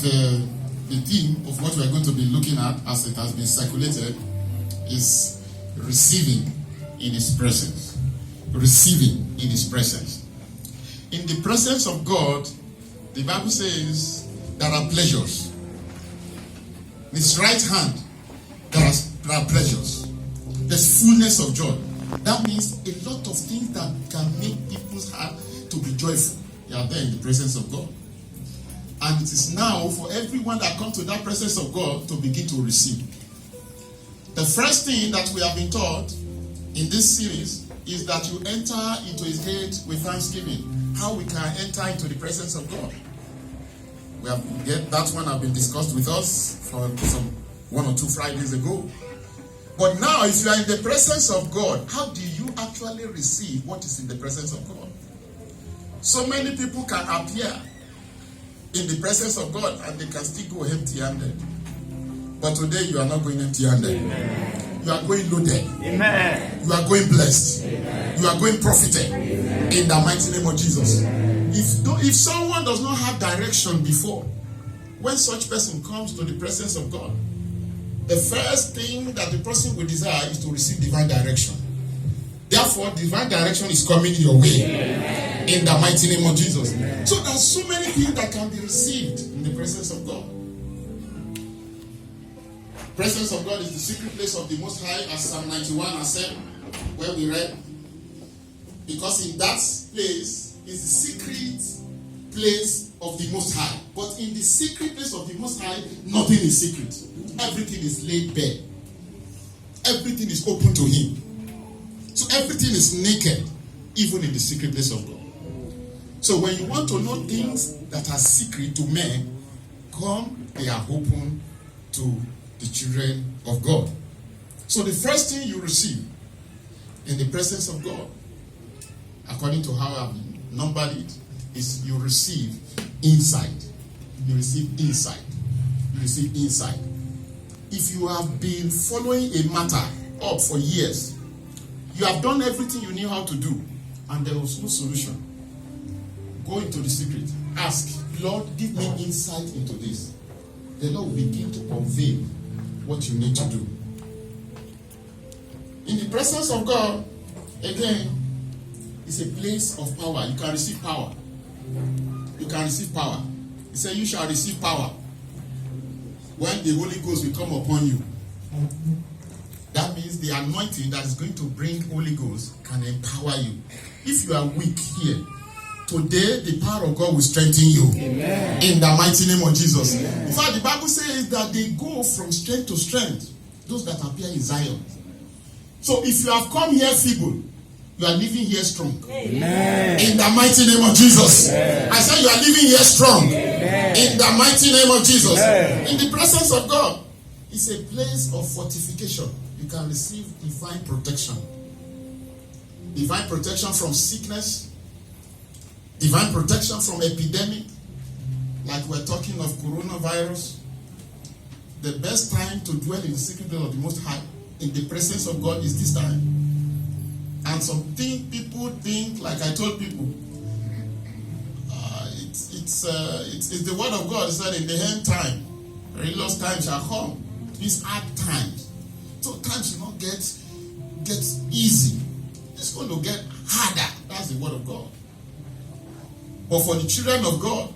the theme of what we are going to be looking at, as it has been circulated, is receiving in His presence. Receiving in His presence. In the presence of God, the Bible says there are pleasures. In His right hand, there are pleasures. There's fullness of joy. That means a lot of things that can make people's heart to be joyful. They are there in the presence of God. And it is now for everyone that comes to that presence of God to begin to receive. The first thing that we have been taught in this series is that you enter into His gate with thanksgiving. How we can enter into the presence of God. That one have been discussed with us for some 1 or 2 Fridays ago. But now, if you are in the presence of God, how do you actually receive what is in the presence of God? So many people can appear in the presence of God and they can still go empty-handed. But today you are not going empty-handed. Amen. You are going loaded. Amen. You are going blessed. Amen. You are going profited. Amen. In the mighty name of Jesus. If someone does not have direction before, when such person comes to the presence of God, the first thing that the person will desire is to receive divine direction. Therefore, divine direction is coming your way. Amen. In the mighty name of Jesus. Amen. So there's so many things that can be received in the presence of God. Presence of God is the secret place of the Most High, as Psalm 91 has said, where we read. Because in that place is the secret place of the Most High. But in the secret place of the Most High, nothing is secret. Everything is laid bare. Everything is open to Him. So everything is naked, even in the secret place of God. So when you want to know things that are secret to men, they are open to the children of God. So the first thing you receive in the presence of God, according to how I've numbered it, is you receive insight. You receive insight. You receive insight. If you have been following a matter up for years, you have done everything you knew how to do, and there was no solution, go into the secret. Ask, Lord, give me insight into this. The Lord will begin to convey what you need to do. In the presence of God, again, it's a place of power. You can receive power. You can receive power. He said, you shall receive power when the Holy Ghost will come upon you. That means the anointing that is going to bring Holy Ghost can empower you. If you are weak here, today the power of God will strengthen you. Amen. In the mighty name of Jesus. Amen. In fact, the Bible says that they go from strength to strength, those that appear in Zion. So if you have come here feeble, you are living here strong. Amen. In the mighty name of Jesus. Amen. I said you are living here strong. Amen. In the mighty name of Jesus. Amen. In the presence of God, it's a place of fortification. You can receive divine protection. Divine protection from sickness. Divine protection from epidemic. Like we're talking of coronavirus. The best time to dwell in the secret place of the Most High, in the presence of God, is this time. And people think, like I told people, it's the word of God. It said in the end time, perilous times shall come. These hard times. So times will not get easy. It's going to get harder. That's the word of God. But for the children of God,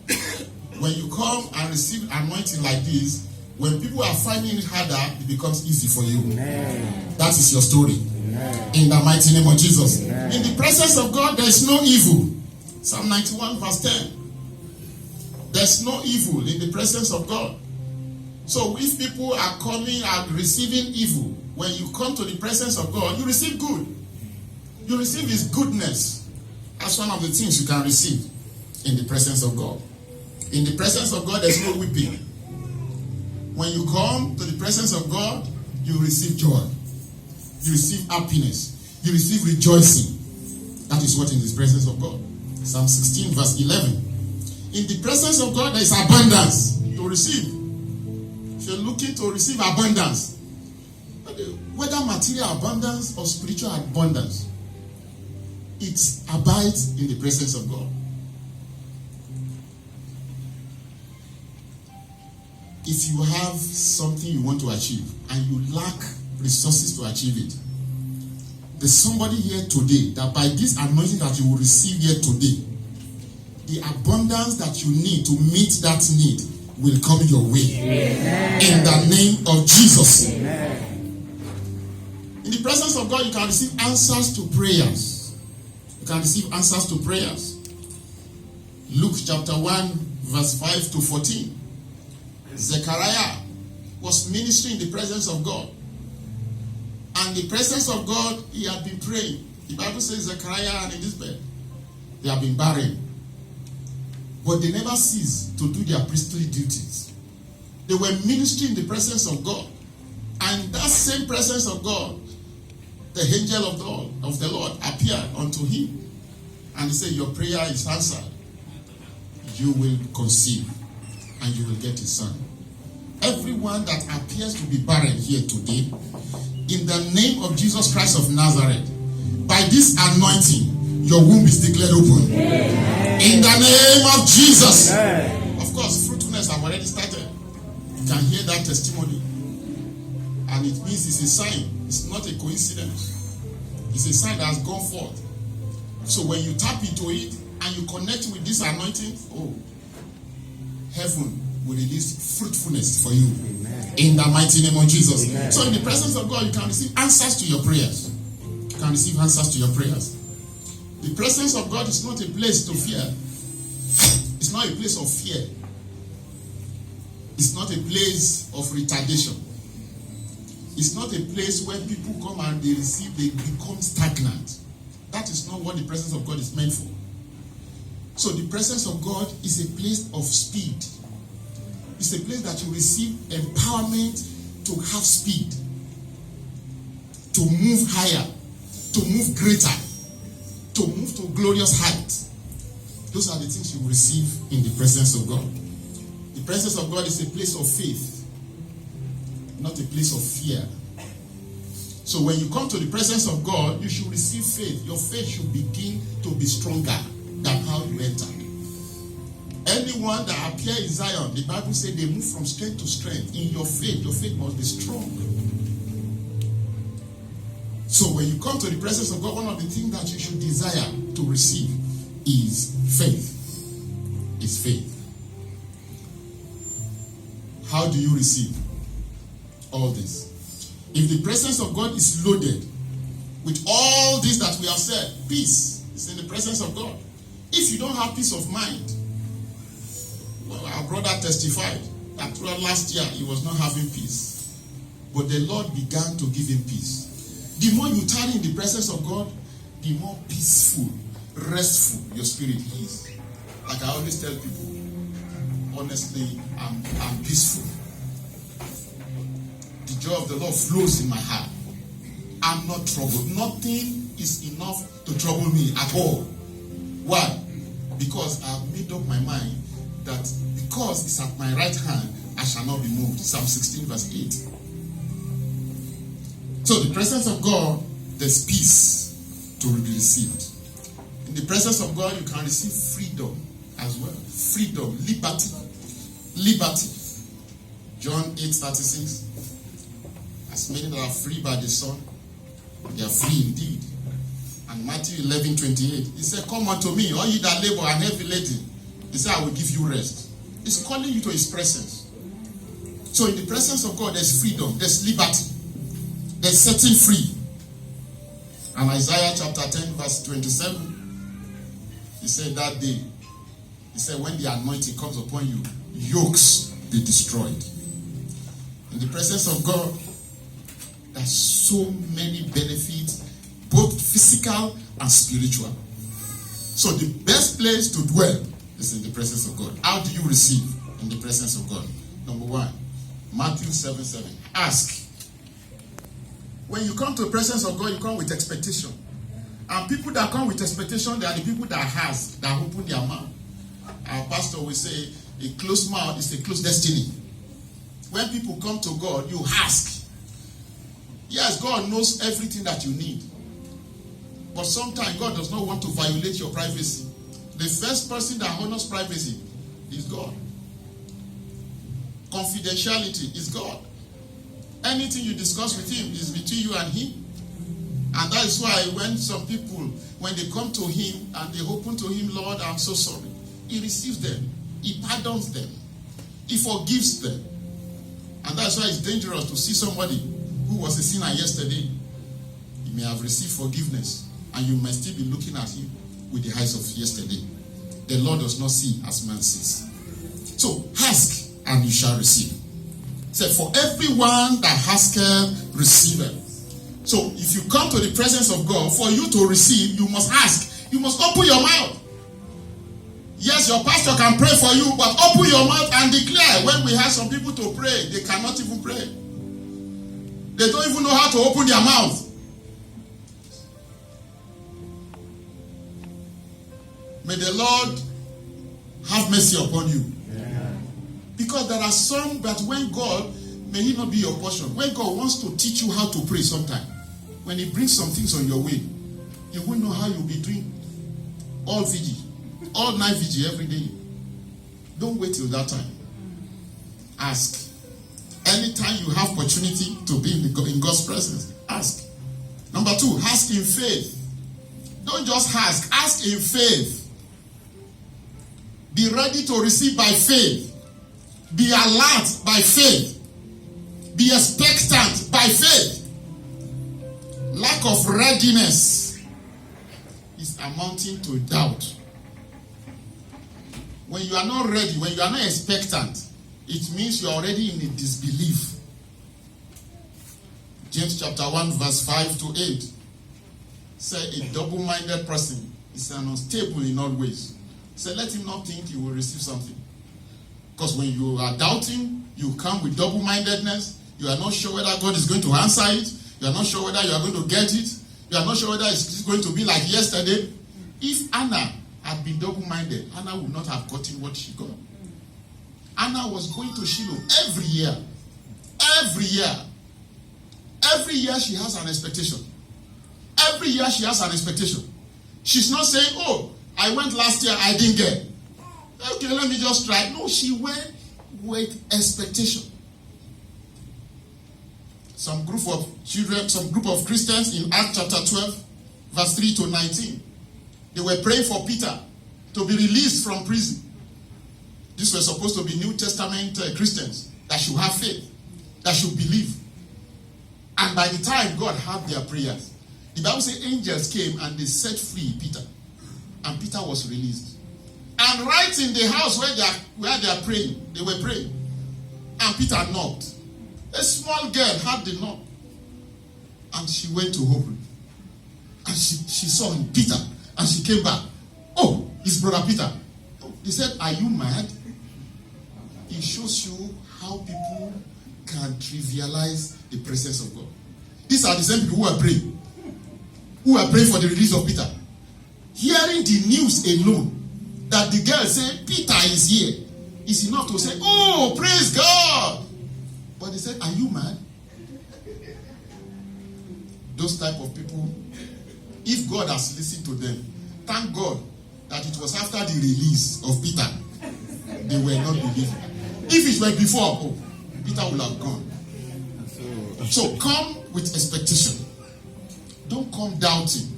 when you come and receive anointing like this, when people are finding it harder, it becomes easy for you. Amen. That is your story. Amen. In the mighty name of Jesus. Amen. In the presence of God, there is no evil. Psalm 91 verse 10. There's no evil in the presence of God. So if people are coming and receiving evil, when you come to the presence of God, you receive good. You receive His goodness. That's one of the things you can receive in the presence of God. In the presence of God, there's no weeping. When you come to the presence of God, you receive joy. You receive happiness. You receive rejoicing. That is what in the presence of God. Psalm 16 verse 11. In the presence of God, there is abundance to receive. If you're looking to receive abundance, whether material abundance or spiritual abundance, it abides in the presence of God. if you have something you want to achieve and you lack resources to achieve it, there's somebody here today that by this anointing that you will receive here today, the abundance that you need to meet that need will come your way. Amen. In the name of Jesus. Amen. In the presence of God, you can receive answers to prayers. You can receive answers to prayers. Luke chapter 1, verse 5 to 14. Zechariah was ministering in the presence of God. And the presence of God, he had been praying. The Bible says Zechariah and Elizabeth, they have been barren. But they never ceased to do their priestly duties. They were ministering in the presence of God. And that same presence of God, the angel of the Lord appeared unto him. And he said, your prayer is answered. You will conceive and you will get a son. Everyone that appears to be barren here today, in the name of Jesus Christ of Nazareth, by this anointing, your womb is declared open. Amen. In the name of Jesus. Amen. Of course, fruitfulness have already started. You can hear that testimony. And it means it's a sign. It's not a coincidence. It's a sign that has gone forth. So when you tap into it and you connect with this anointing, heaven will release fruitfulness for you. Amen. In the mighty name of Jesus. Amen. So in the presence of God, you can receive answers to your prayers. You can receive answers to your prayers. The presence of God is not a place to fear. It's not a place of fear. It's not a place of retardation. It's not a place where people come and they become stagnant. That is not what the presence of God is meant for. So the presence of God is a place of speed. It's a place that you receive empowerment to have speed, to move higher, to move greater, to move to glorious heights. Those are the things you receive in the presence of God. The presence of God is a place of faith, not a place of fear. So when you come to the presence of God, you should receive faith. Your faith should begin to be stronger than how you entered. Anyone that appear in Zion, the Bible says they move from strength to strength. In your faith must be strong. So when you come to the presence of God, one of the things that you should desire to receive is faith. Is faith. How do you receive all this? If the presence of God is loaded with all this that we have said, peace is in the presence of God. If you don't have peace of mind, well, our brother testified that throughout last year he was not having peace. But the Lord began to give him peace. The more you tarry in the presence of God, the more peaceful, restful your spirit is. Like I always tell people, honestly, I'm peaceful. The joy of the Lord flows in my heart. I'm not troubled. Nothing is enough to trouble me at all. Why? Because I've made up my mind that because it's at my right hand, I shall not be moved. Psalm 16 verse 8. So the presence of God, there's peace to be received. In the presence of God, you can receive freedom as well. Freedom, liberty. Liberty. John 8:36. As many that are free by the Son, they are free indeed. And Matthew 11:28, he said, come unto me, all ye that labor and heavy laden. He said, I will give you rest. He's calling you to his presence. So in the presence of God, there's freedom, there's liberty, there's setting free. And Isaiah chapter 10 verse 27, he said that day, he said, when the anointing comes upon you, yokes be destroyed. In the presence of God, there's so many benefits, both physical and spiritual. So the best place to dwell is in the presence of God. How do you receive in the presence of God? Number one, Matthew 7:7. Ask. When you come to the presence of God, you come with expectation. And people that come with expectation, they are the people that ask, that open their mouth. Our pastor will say, a closed mouth is a closed destiny. When people come to God, you ask. Yes, God knows everything that you need. But sometimes God does not want to violate your privacy. The first person that honors privacy is God. confidentiality is God. Anything you discuss with him is between you and him. And that is why when some people, when they come to him and they open to him, Lord, I'm so sorry, he receives them. He pardons them. He forgives them. And that's why it's dangerous to see somebody who was a sinner yesterday. He may have received forgiveness, and you may still be looking at him with the eyes of yesterday. The Lord does not see as man sees. So ask and you shall receive. Say, for everyone that asketh, receiveth. So if you come to the presence of God, for you to receive, you must ask. You must open your mouth. Yes, your pastor can pray for you, but open your mouth and declare. When we have some people to pray, they cannot even pray. They don't even know how to open their mouth. May the Lord have mercy upon you. Yeah. Because there are some that when God, may he not be your portion. When God wants to teach you how to pray sometime, when he brings some things on your way, you won't know how you'll be doing all vigil, all night vigil every day. Don't wait till that time. Ask. Anytime you have opportunity to be in God's presence, ask. Number 2, ask in faith. Don't just ask. Ask in faith. Be ready to receive by faith. Be alert by faith. Be expectant by faith. Lack of readiness is amounting to doubt. When you are not ready, when you are not expectant, it means you are already in a disbelief. James chapter 1 verse 5 to 8 say a double-minded person is unstable in all ways. Say let him not think he will receive something. Because when you are doubting, you come with double-mindedness. You are not sure whether God is going to answer it. You are not sure whether you are going to get it. You are not sure whether it's going to be like yesterday. If Anna had been double-minded, Anna would not have gotten what she got. Anna was going to Shiloh every year. Every year. Every year she has an expectation. Every year she has an expectation. She's not saying, oh, I went last year, I didn't get. Okay, let me just try. No, she went with expectation. Some group of children, some group of Christians in Acts chapter 12, verse 3 to 19. They were praying for Peter to be released from prison. These were supposed to be New Testament Christians that should have faith, that should believe. And by the time God heard their prayers, the Bible says angels came and they set free Peter. And Peter was released. And right in the house where they are praying, they were praying. And Peter knocked. A small girl had the knock. And she went to open. And she saw him, Peter. And she came back. Oh, it's brother Peter. They said, are you mad? It shows you how people can trivialize the presence of God. These are the same people who are praying. Who are praying for the release of Peter. Hearing the news alone, that the girl said, Peter is here, is enough to say, oh, praise God. But they said, are you mad? Those type of people, if God has listened to them, thank God that it was after the release of Peter, they were not believing. If it were before, oh, Peter would have gone. So come with expectation. Don't come doubting.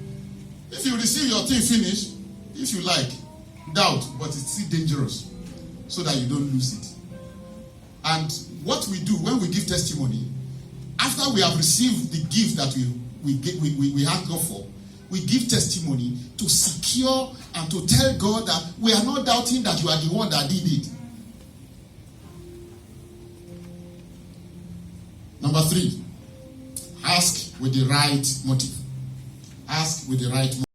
If you receive your thing finished, if you like, doubt, but it's still dangerous, so that you don't lose it. And what we do when we give testimony, after we have received the gift that we ask God for, we give testimony to secure and to tell God that we are not doubting that you are the one that did it. Number 3, ask with the right motive. Ask with the right motive.